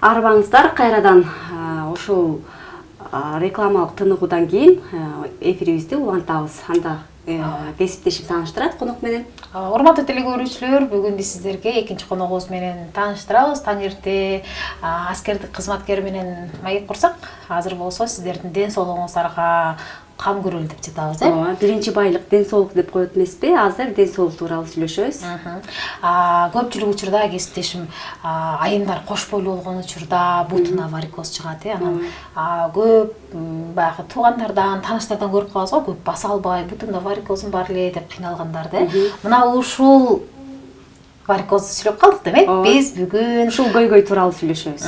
Арбаңыздар кайрадан ушул рекламалык тыныгуудан кийин эфирибизди улантабыз. Анда кесиптешим тааныштырат конок менен. Урматтуу телекөрүүчүлөр, бүгүн биз сиздерге экинчи коногубуз менен тааныштырабыз. Таң эрте аскердик кызматкер менен маек курсак, азыр болсо сиздердин ден соолугуңуздарга кам көрөлү деп жатабыз, Ооба, биринчи байлык ден соолук деп коет эмеспи? Азыр ден соолук тууралуу сүйлөшөбүз. Көпчүлүк учурда кесиптешим айымдар кош бойлуу болгон учурда бутуна варикоз чыгат, анан көп баягы туугандардан, тааныштардан көрүп калабыз го, көп баса албай, бутумда варикозум бар эле деп кыйналгандарды. Мына ушул варикозду сүйлөп калдык демек. Биз бүгүн ушул көйгөй тууралуу сүйлөшөбүз.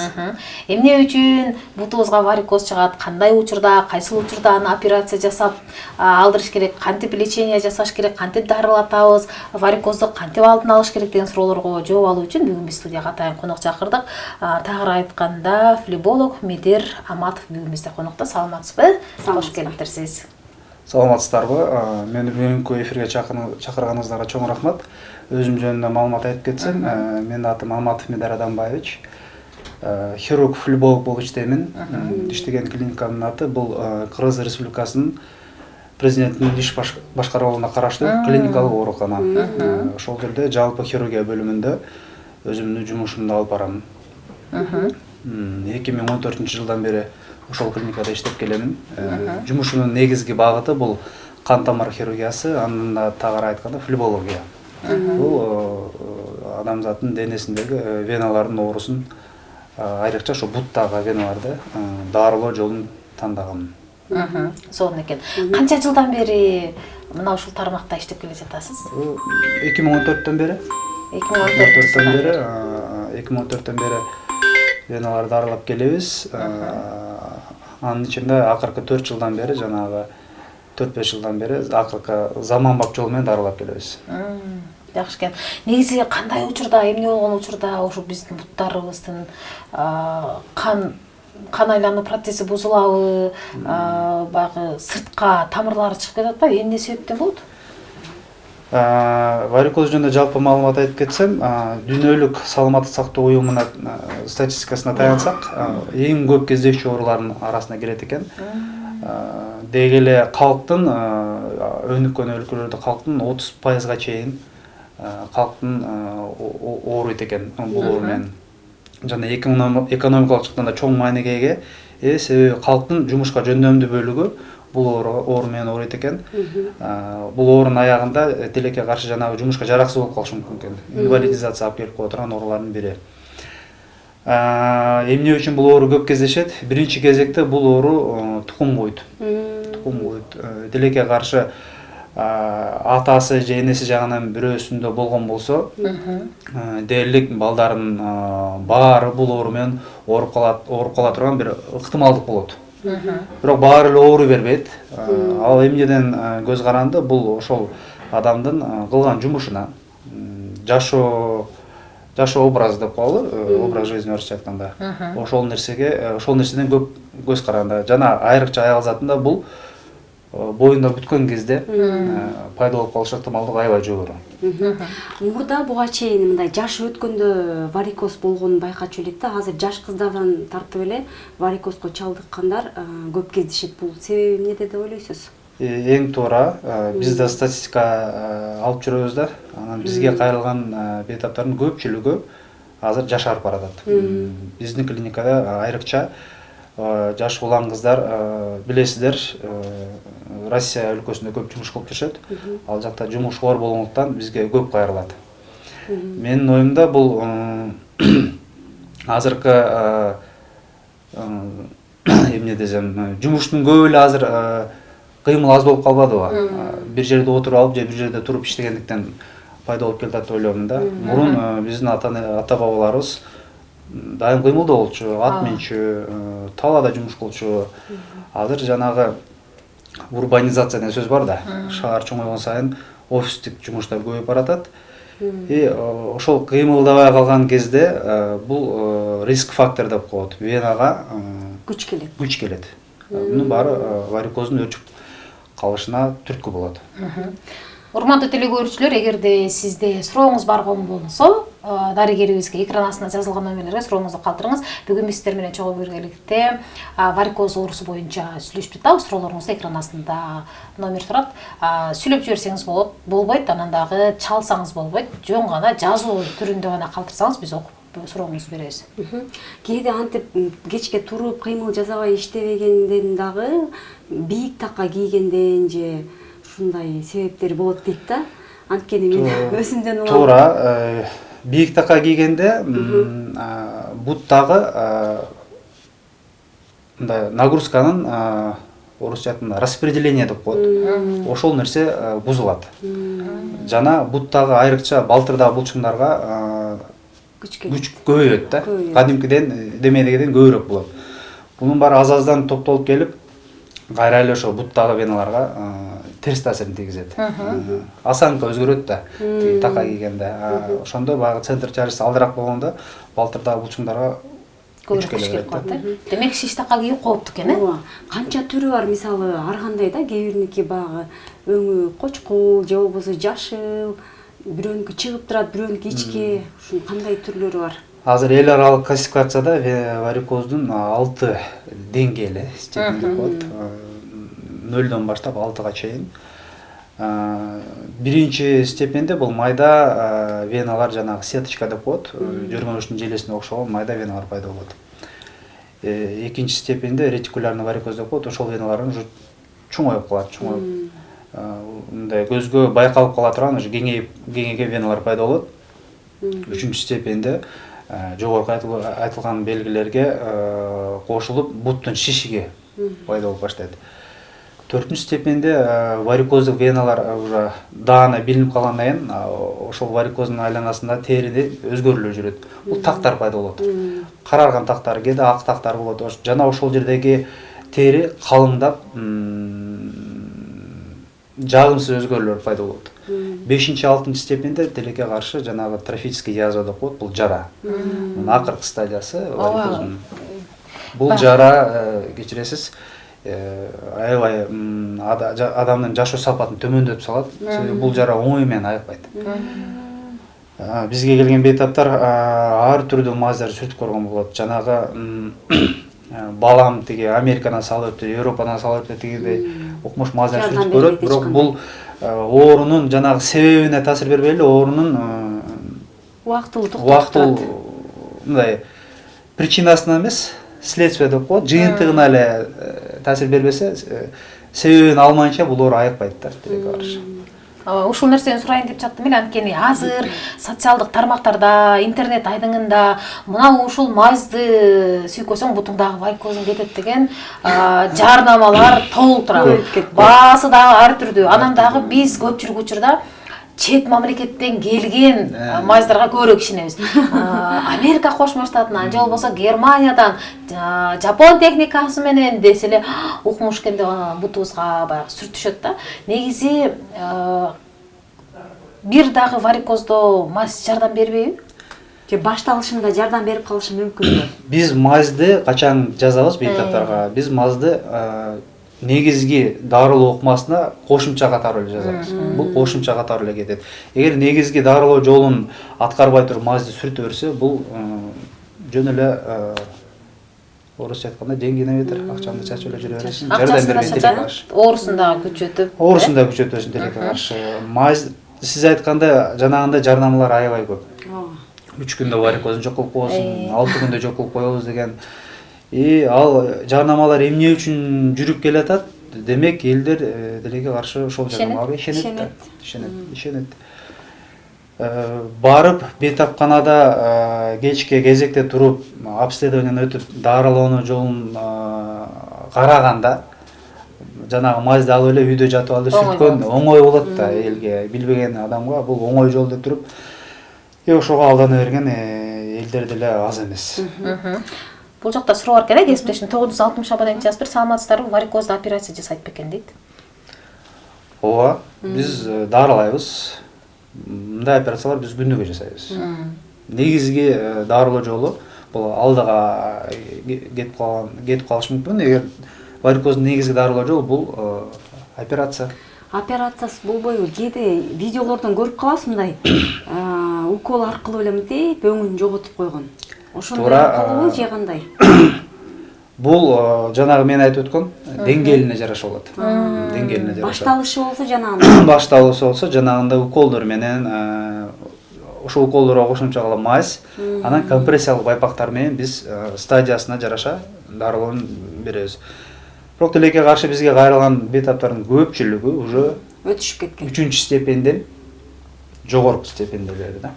Эмне үчүн бутубузга варикоз чыгат, кандай учурда, кайсыл учурда аны операция жасап алдырыш керек, кантип лечение жасаш керек, кантип дарылатабыз, варикозду кантип алдын алыш керек деген суроолорго жооп алуу үчүн бүгүн биз студияга атайын конок чакырдык. Тагыраак айтканда, флеболог Медер Аматов бүгүн бизде конокто. Саламатсызбы? Кош келипсиз. Саламатсыздарбы? Мени бүгүнкү эфирге чакырганыңыздарга чоң рахмат. Өзүм жөнүндө маалымат айтып кетсем, менин атым Аматов Медер Адамбаевич. Хирург, флеболог болуп иштеймин. Иштеген клиникамдын аты бул Кыргыз Республикасынын президенттин иш башкаруусуна караштуу клиникалык оорукана. Ошол жерде жалпы хирургия бөлүмүндө өзүмдүн жумушумду алып барам. 2014-жылдан бери ошол клиникада иштеп келемин. Жумушумдун негизги багыты бул кан тамыр хирургиясы, андан да тагыраак айтканда флебология. Бул адамзаттын денесиндеги веналардын оорусун, айрыкча ошо буттагы веналарды дарылоо жолун тандагам. Сонун экен. Канча жылдан бери мына ушул тармакта иштеп келе жатасыз? 2014-төн бери. 2014-төн бери веналарды дарылап келебиз. Анын ичинде акыркы 4 жылдан бери, жанагы 4-5 жылдан бери акыркы заманбап жол менен дарылап келебиз. Жакшы экен. Негизи кандай учурда, эмне болгон учурда ошо биздин буттарыбыздын кан айлануу процесси бузулабы, баягы сыртка тамырлары чыгып кетип атпайбы? Эмне себептен болот? Варикоз жөнүндө жалпы маалымат айтып кетсем, дүйнөлүк саламаттык сактоо уюмунун статистикасына таянсак, эң көп кездешүү оорулардын арасына кирет экен. Деги эле калктын өнүккөн өлкөлөрдө калктын 30%га чейин калктын ооруйт экен бул оору менен. Жана экономикалык жактан да чоң мааниге эге, себеби калктын жумушка жөндөмдүү бөлүгү бул оору менен ооруйт экен. Бул оорунун аягында тилекке каршы жанагы жумушка жараксыз болуп калышы мүмкүн экен. Инвалидизация алып келип кое турган оорулардын бири. Эмне үчүн бул оору көп кездешет? Биринчи кезекте бул оору тукум куйт. Тилекке каршы атасы же энеси жагынан бирөөсүндө болгон болсо, дээрлик балдардын баары бул оору менен ооруп кала турган бир ыктымалдык болот. Бирок баары эле ооруй бербейт. Ал эмнеден көз каранды? Бул ошол адамдын кылган жумушуна, жашоо образы деп коелу, образ жизни орусча айтканда. Ошол нерседен көп көз каранды. Жана айрыкча аял затында бул боюнда бүткөн кезде пайда болуп калыш ыктымалдыгы аябай жогору. Мурда буга чейин мындай жаш өткөндө варикоз болгонун байкачу элек да, азыр жаш кыздардан тартып эле варикозго чалдыккандар көп кездешет. Бул себеби эмнеде деп ойлойсуз? Эң туура, биз да статистика алып жүрөбүз да, анан бизге кайрылган бейтаптардын көпчүлүгү азыр жашарып баратат. Биздин клиникада айрыкча жаш улан кыздар, билесиздер, Россия өлкөсүндө көп жумуш кылып жүрүшөт. Ал жакта жумушкор болгондуктан бизге көп кайрылат. Менин оюмда бул азыркы эмне десем, жумуштун көбү эле азыр кыймыл аз болуп калбадыбы? Бир жерде отуруп алып же бир жерде туруп иштегендиктен пайда болуп келатат деп ойлойм да. Мурун биздин ата бабаларыбыз дайым кыймылда болчу, ат минчү, талаада жумуш кылчу. Азыр жанагы урбанизация деген сөз бар да. Шаар чоңойгон сайын офистик жумуштар көбөйүп баратат. Ошол кыймылдабай калган кезде бул риск фактор деп коет. Венага Күч келет. Мунун баары варикоздун өчүп калышына түрткү болот. Урматтуу телекөрүүчүлөр, эгерде сизде сурооңуз бар болсо, дарыгерибизге экран астына жазылган номерлерге сурооңузду калтырыңыз. Бүгүн биз сиздер менен чогуу биргеликте варикоз оорусу боюнча сүйлөшүп жатабыз. Суроолоруңузду экран астында номер турат. Сүйлөп жиберсеңиз болбойт, анан дагы чалсаңыз болбойт. Жөн гана жазуу түрүндө гана калтырсаңыз биз окуп сурооңузду беребиз. Кээде антип кечке туруп кыймыл жасабай иштебегенден дагы бийик такка кийгенден же ушундай себептер болот дейт да. Анткени мен өзүмдөн улам. Туура. Бийик такка кийгенде буттагы мындай нагрузканын орусча айтканда распределение деп коет. Ошол нерсе бузулат. Жана буттагы айрыкча балтырдагы булчуңдарга күч көбөйөт да. Кадимкиден демедегиден көбүрөөк болот. Бунун баары аз-аздан топтолуп келип, кайра эле ошо буттагы веналарга терс таасирин тийгизет. Осанка өзгөрөт да, такка кийгенде. Ошондо баягы центр тяжести алдыраак болгондо балтырдагы булчуңдарга күч келип калат. Демек шиш такка кийип кооптуу экен, э? Канча түрү бар, мисалы ар кандай да, кээ бириники баягы өңү кочкул же болбосо жашыл, бирөөнүкү чыгып турат, бирөөнүкү ичке, ушунун кандай түрлөрү бар? Азыр эл аралык классификацияда варикоздун 6 деңгээли степени деп коет. 0дон баштап 6га чейин. Биринчи степенде бул майда веналар, жанагы сеточка деп коет, жөргөнүштүн желесине окшогон майда веналар пайда болот. Экинчи степенде ретикулярный варикоз деп коет, ошол веналар уже чоңоюп калат, мындай көзгө байкалып кала турган, уже кеңейген веналар пайда болот. Үчүнчү степенде жогорку айтылган белгилерге кошулуп буттун шишиги пайда болуп баштайт. 4-нчү степенде варикоздук веналар уже даана билинип калгандан кийин ошол варикоздун айланасында териде өзгөрүлүп жүрөт. Бул тактар пайда болот. Карарган тактар, кээде ак тактар болот. Жана ошол жердеги тери калыңдап, жагымсыз өзгөрүүлөр пайда болот. 5-6 степенде тилекке каршы жанагы трофический язва деп коет, бул жара. Акыркы стадиясы варикоздун. Бул жара, кечиресиз, аябай адамдын жашоо сапатын төмөндөтүп салат. Бул жара оңой менен айыкпайт. Бизге келген бейтаптар ар түрдүү маздар сүртүп көргөн болот. Жанагы балам тиги Америкадан салып өтүп, Европадан салып өтүп тигидей окмуш маздар сүртүп көрөт, бирок бул оорунун жанагы себебине таасир бербей эле оорунун убактылуу мындай причинасына эмес, следствие деп коет, жыйынтыгына эле таасир бербесе, себебин алмайынча бул оору айыкпайт да, тилекке каршы. Ушул нерсени сурайын деп чаттым эле, анткени азыр социалдык тармактарда, интернет айдыңында мына ушул мазды сүйкөсөң бутуңдагы варикозуң кетет деген жарнамалар толтура. Баасы дагы ар түрдүү. Анан дагы биз көпчүлүк учурда чет мамлекеттен келген маздарга көбүрөөк ишенебиз. Америка Кошмо Штатынан же болбосо Германиядан Жапон техникасы менен десе эле укмуш экенде бутубузга баягы сүртүшөт да. Негизи бир дагы варикоздо маз жардам бербейби? Же башталышында жардам берип калышы мүмкүнбү? Биз мазды качан жазабыз бейтаптарга? Биз мазды негизги дарылоо ыкмасына кошумча катары эле жазабыз. Бул кошумча катары эле кетет. Эгер негизги дарылоо жолун аткарбай туруп мазды сүртө берсе, бул жөн эле орусча айтканда деньги на ветер, акчаңды чачып эле жүрө бересиң. Жардам бербейт тилекке каршы. Оорусун дагы күчөтүп. Оорусун дагы күчөтөсүң тилекке каршы. Маз сиз айтканда жанагындай жарнамалар аябай көп. 3 күндө варикозун жок кылып коесуң, 6 күндө жок кылып коебуз деген. Ал жарнамалар эмне үчүн жүрүп келатат? Демек элдер тилекке каршы ошол жарнамага ишенет. Барып бейтапканада кечке кезекте туруп обследованияны өтүп дарылоону жолун караганда жанагы мазды алып эле үйдө жатып алып сүрткөн оңой болот да элге, билбеген адамга бул оңой жол деп туруп ошого алдана берген элдер деле аз эмес. Бул жакта суроо бар экен, кесиптешим 960 абонент жазып бер, саламатсыздарбы, варикозду операция жасайт бекен дейт. Ооба, биз дарылайбыз. Мындай операциялар биз күнүгө жасайбыз. Негизги дарылоо жолу бул алдыга кетип калышы мүмкүн. Эгер варикоздун негизги дарылоо жолу бул операция. Операциясы болбойбу? Кээде видеолордон көрүп каласыз мындай. укол аркылуу эле мынтип өңүн жоготуп койгон. Ошондой Туура, аркылуубу же кандай? Бул жанагы мен айтып өткөн деңгээлине жараша болот. Деңгээлине жараша. Башталышы болсо жанагындай. Башталышы болсо жанагындай уколдор менен ошол уколдорго кошумча кылып мазь, анан компрессиялык байпактар менен биз стадиясына жараша дарылоон беребиз. Бирок тилекке каршы бизге кайрылган бейтаптардын көпчүлүгү уже Өтүшүп кеткен. 3 степенден жогорку степенделери да.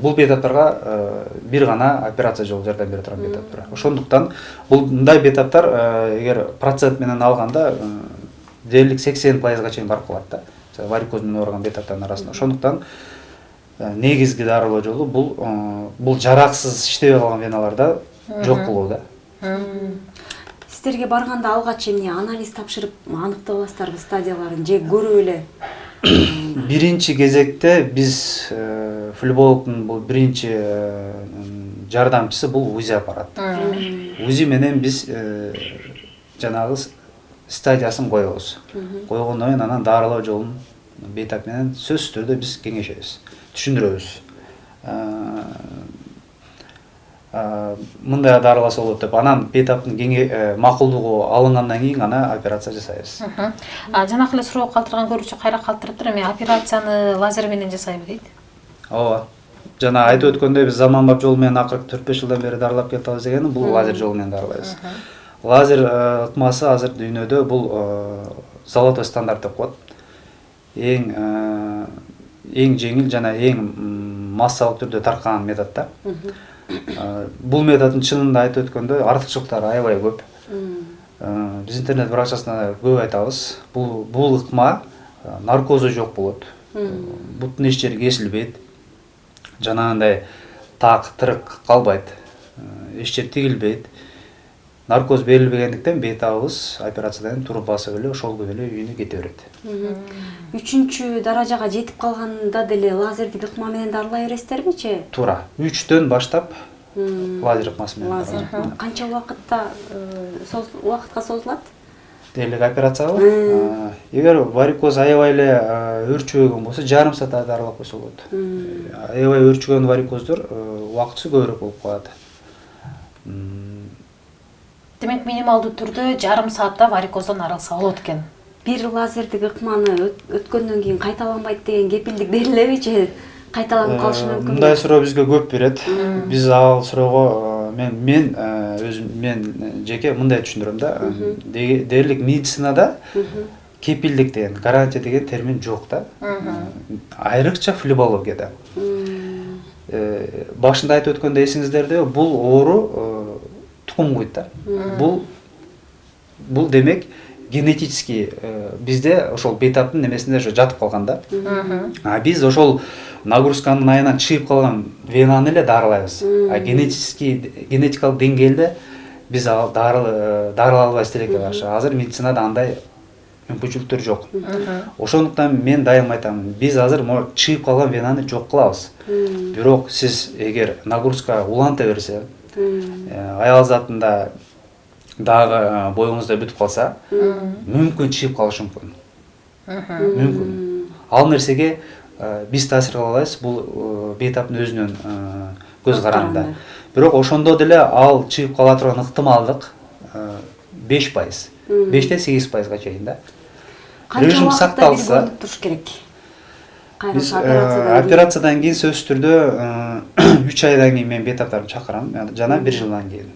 Бул бейтаптарга бир гана операция жолу жардам бере турган бейтаптар. Ошондуктан бул мындай бейтаптар эгер процент менен алганда дээрлик 80%га чейин барып калат да. Варикоз менен ооруган бейтаптардын арасында. Ошондуктан негизги дарылоо жолу бул жараксыз иштебей калган веналарда жок кылуу да. Сиздерге барганда алгач эмне анализ тапшырып аныктап аласыздарбы стадияларын же көрүп эле? Биринчи кезекте биз флебологдун бул биринчи жардамчысы бул УЗИ аппарат. УЗИ менен биз жанагы стадиясын коебуз. Койгондон кийин анан дарылоо жолун бейтап менен сөзсүз түрдө биз кеңешебиз, түшүндүрөбүз. Мындай дарыласа болот деп анан бейтаптын макулдугу алынгандан кийин гана операция жасайбыз. Жанакы эле суроо калтырган көрүүчү кайра калтырыптыр, эми операцияны лазер менен жасайбы дейт. Ооба. Жана айтып өткөндөй биз заманбап жол менен акыркы 4-5 жылдан бери дарылап келатабыз дегенди, бул лазер жолу менен дарылайбыз. Лазер ыкмасы азыр дүйнөдө бул золотой стандарт деп коет. Эң жеңил жана эң массалык түрдө таркаган метод да. Бул методдун чынында айтып өткөндөй артыкчылыктары аябай көп. Биз интернет баракчасында көп айтабыз. Бул ыкма наркозу жок болот. Буттун эч жери кесилбейт. Жанагындай так тырык калбайт. Эч жери тигилбейт. Наркоз берилбегендиктен бейтабыбыз операциядан туруп басып эле ошол күнү эле үйүнө кете берет. 3-чү даражага жетип калганда деле лазердик ыкма менен дарылай бересиздерби же? Туура. 3төн баштап лазер ыкмасы менен дарылайбыз. Канча убакытка созулат? Дээрлик операциябы? Эгер варикоз аябай эле өрчүбөгөн болсо, жарым саатта дарылап койсо болот. Аябай өрчүгөн варикоздор убакытысы көбүрөөк болуп калат. Демек минималдуу түрдө жарым саатта варикоздон арылса болот экен. Бир лазердик ыкманы өткөндөн кийин кайталанбайт деген кепилдик берилеби же кайталанып калышы мүмкүн? Мындай суроо бизге көп берет. Биз ал суроого мен жеке мындай түшүндүрөм да. Дээрлик медицинада кепилдик деген, гарантия деген термин жок да. Айрыкча флебологияда. Башында айтып өткөндө эсиңиздерде бул оору тукум куйт да. Бул демек генетически бизде ошол бейтаптын немесинде жатып калган да. Биз ошол нагрузканын айынан чыгып калган венаны эле дарылайбыз. Генетикалык деңгээлде биз дарылай албайбыз тилекке каршы. Азыр медицинада андай мүмкүнчүлүктөр жок. Ошондуктан мен дайым айтам, биз азыр чыгып калган венаны жок кылабыз. Бирок сиз эгер нагрузка уланта берсе, аял затында дагы боюңузда бүтүп калса, мүмкүн чыгып калышы мүмкүн. Мүмкүн. Ал нерсеге биз таасир кыла алабыз, бул бейтаптын өзүнүн көз карандыда. Бирок ошондо деле ал чыгып кала турган ыктымалдык 5%, 5-тен 8%га чейин да. Режим сакталса, туруш керек. Биз операциядан кийин сөзсүз түрдө 3 айдан кийин мен бейтаптарымды чакырам, жана 1 жылдан кийин.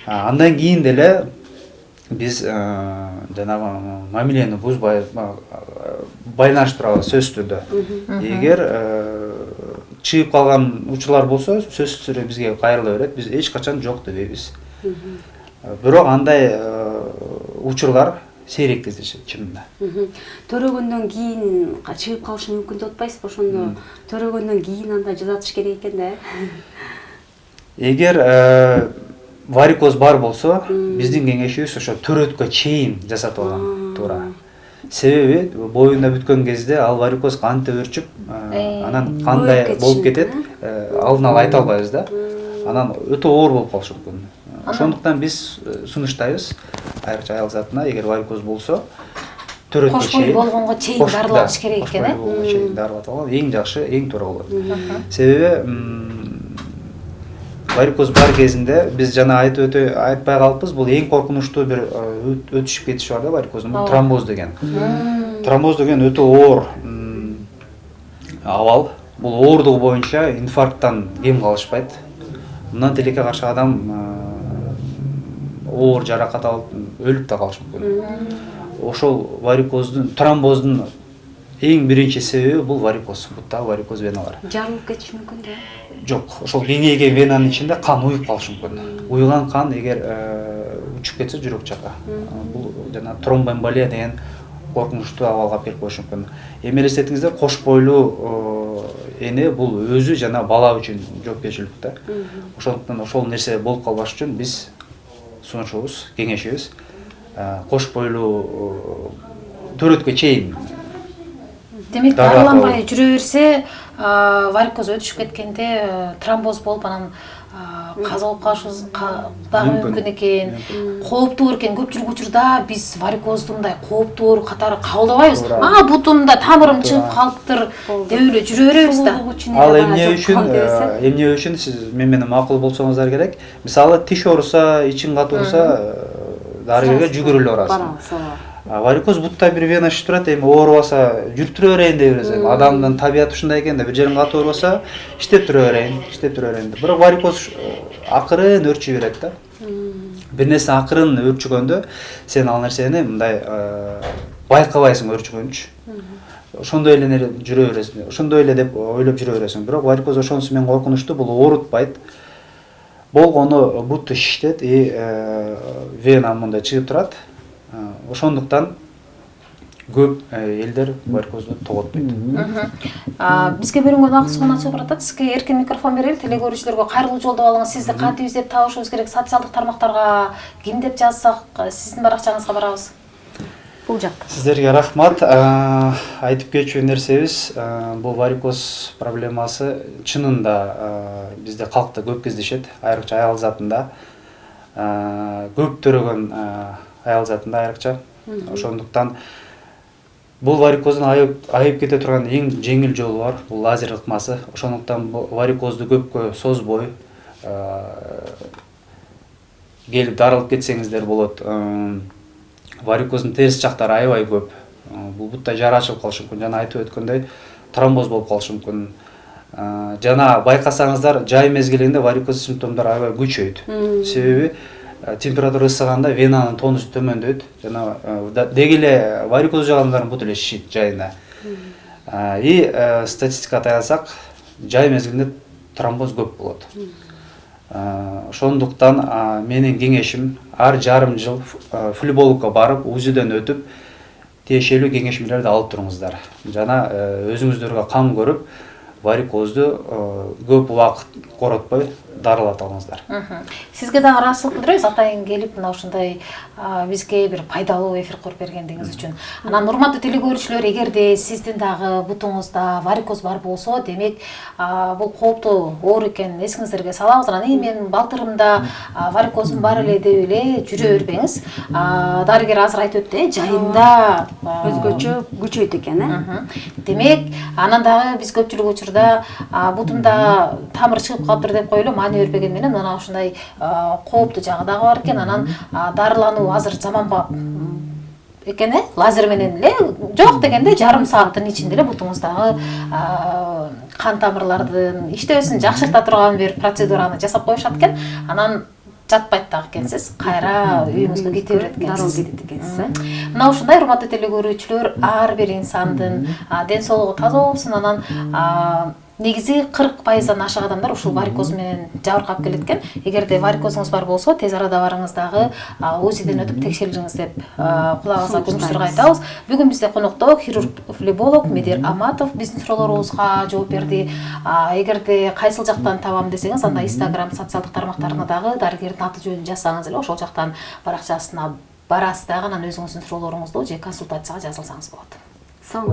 Андан кийин деле биз жанагы мамилени бузбай байланышып турабыз сөзсүз түрдө. Эгер чыгып калган учурлар болсо, сөзсүз түрдө бизге кайрыла берет. Биз эч качан жок дебейбиз. Бирок андай учурлар сейрек кездешет чынында. Төрөгөндөн кийин чыгып калышы мүмкүн деп атпайсызбы? Ошондо төрөгөндөн кийин анда жазатыш керек экен да. Эгер варикоз бар болсо, биздин кеңешибиз ошо төрөткө чейин жасатып алган туура. Себеби боюнда бүткөн кезде ал варикоз кантип өрчүп, анан кандай болуп кетет, алдын ала айта албайбыз да. Анан өтө оор болуп калышы мүмкүн. Ошондуктан биз сунуштайбыз айрыкча аял затына эгер варикоз болсо, төрөткө кош бойлуу болгонго чейин дарыланыш керек экен, Кош бойлуу болгонго чейин дарылатып алган эң жакшы, эң туура болот. Себеби варикоз бар кезинде биз жана айтпай калыппыз, бул эң коркунучтуу бир өтүшүп кетиши бар да варикоздун, бул тромбоз деген. Тромбоз деген өтө оор абал. Бул оордугу боюнча инфаркттан кем калышпайт. Мындан тилекке каршы адам оор жаракат алып өлүп да калышы мүмкүн. Ошол тромбоздун эң биринчи себеби бул варикоз, буттагы варикоз веналар. Жарылып кетиши мүмкүн да? Жок, ошол кеңейген венанын ичинде кан уюп калышы мүмкүн. Уйган кан эгер учуп кетсе жүрөк жака, бул жана тромбоэмболия деген коркунучтуу абалга алып келип коюшу мүмкүн. Эми элестетиңиздер, кош бойлуу эне бул өзү жана бала үчүн жоопкерчилик да. Ошондуктан ошол нерсе болуп калбаш үчүн биз сунушубуз, кеңешибиз кош бойлуу төрөткө чейин. Демек, дарыланбай жүрө берсе, варикоз өтүшүп кеткенде тромбоз болуп анан каза болуп калышыбыз дагы мүмкүн экен. Кооптуу экен. Көпчүлүк учурда биз варикозду мындай кооптуу оору катары кабылдабайбыз. Бутумда тамырым чыгып калыптыр деп эле жүрө беребиз да. Ал эмне үчүн сиз мен менен макул болсоңуздар керек. Мисалы тиш ооруса, ичин катуу ооруса, дарыгерге жүгүрүлө барасың. Варикоз бутта бир вена шишип турат, эми оорубаса жүрүп тура берейин деп бересиң. Адамдын табияты ушундай экен да, бир жериң катуу оорубаса, иштеп тура берейин. Бирок варикоз акырын өрчүй берет да. Бир нерсе акырын өрчүгөндө сен ал нерсени мындай байкабайсың өрчүгөнчү. Ошондой эле жүрө бересиң. Ошондой эле деп ойлоп жүрө бересиң. Бирок варикоз ошонусу менен коркунучтуу, бул оорутпайт. Болгону бутты шиштет, вена мындай чыгып турат. Ошондуктан көп элдер варикозду тоготпойт. Бизге бөлүнгөн убакыт сонун ачылып баратат. Сизге эркин микрофон берели. Телегөрүүчүлөргө кайрылуу жолдоп алыңыз. Сизди кантип издеп табышыбыз керек? Социалдык тармактарга ким деп жазсак, сиздин баракчаңызга барабыз. Бул жакта. Сиздерге рахмат. Айтып кетчү нерсебиз, бул варикоз проблемасы чынында бизде калкта көп кездешет, айрыкча аял затында. Көп төрөгөн аял затында айрыкча. Ошондуктан бул варикоздун айып кете турган эң жеңил жолу бар, бул лазер ыкмасы. Ошондуктан варикозду көпкө созбой келип дарылып кетсеңиздер болот. Варикоздун терс жактары аябай көп. Бул бутта жара ачылып калышы мүмкүн, жана айтып өткөндөй тромбоз болуп калышы мүмкүн. Жана байкасаңыздар, жай мезгилинде варикоз симптомдору аябай күчөйт. Себеби температура ысыганда венанын тонусу төмөндөйт. Жана деги эле варикоз жагандардын буту эле шишийт жайына. Статистикага таянсак, жай мезгилинде тромбоз көп болот. Ошондуктан менин кеңешим ар жарым жыл флебологко барып, УЗИден өтүп, тиешелүү кеңешмелерди алып туруңуздар. Жана өзүңүздөргө кам көрүп, варикозду көп убакыт коротпой дарылата алыңыздар. Сизге дагы ыраазычылык билдиребиз, атайын келип мына ушундай бизге бир пайдалуу эфир куруп бергендигиңиз үчүн. Анан урматтуу телекөрүүчүлөр, эгерде сиздин дагы бутуңузда варикоз бар болсо, демек бул кооптуу оору экенин эсиңиздерге салабыз. Анан менин балтырымда варикозум бар эле деп эле жүрө бербеңиз. Дарыгер азыр айтып өттү, жайында өзгөчө күчөйт экен, Демек, анан дагы биз көпчүлүк учурда бутумда тамыр чыгып калыптыр деп коелу, маани бербеген менен мына ушундай кооптуу жагы дагы бар экен. Анан дарылануу азыр заманба экен, лазер менен эле жок дегенде жарым сааттын ичинде эле бутуңуздагы кан тамырлардын иштебесин жакшырта турган бир процедураны жасап коюшат экен. Анан жатпайт дагы экенсиз, кайра үйүңүзгө кете берет экенсиз. Дароо кетет экенсиз. Мына ушундай урматтуу телекөрүүчүлөр, ар бир инсандын ден соолугу таза болсун. Анан негизи 40%-дан ашык адамдар ушул варикоз менен жабыркап келет экен. Эгерде варикозуңуз бар болсо, тез арада барыңыз дагы УЗИден өтүп текшерилиңиз деп кулак аса көрүнүштөргө айтабыз. Бүгүн бизде конокто хирург-флеболог Медер Аматов биздин суроолорубузга жооп берди. Эгерде кайсыл жактан табам десеңиз, анда Instagram социалдык тармактарына дагы дарыгердин аты жөнүн жазсаңыз эле ошол жактан баракчасына барасыз дагы, анан өзүңүздүн суроолоруңузду же консультацияга жазылсаңыз болот. Сау.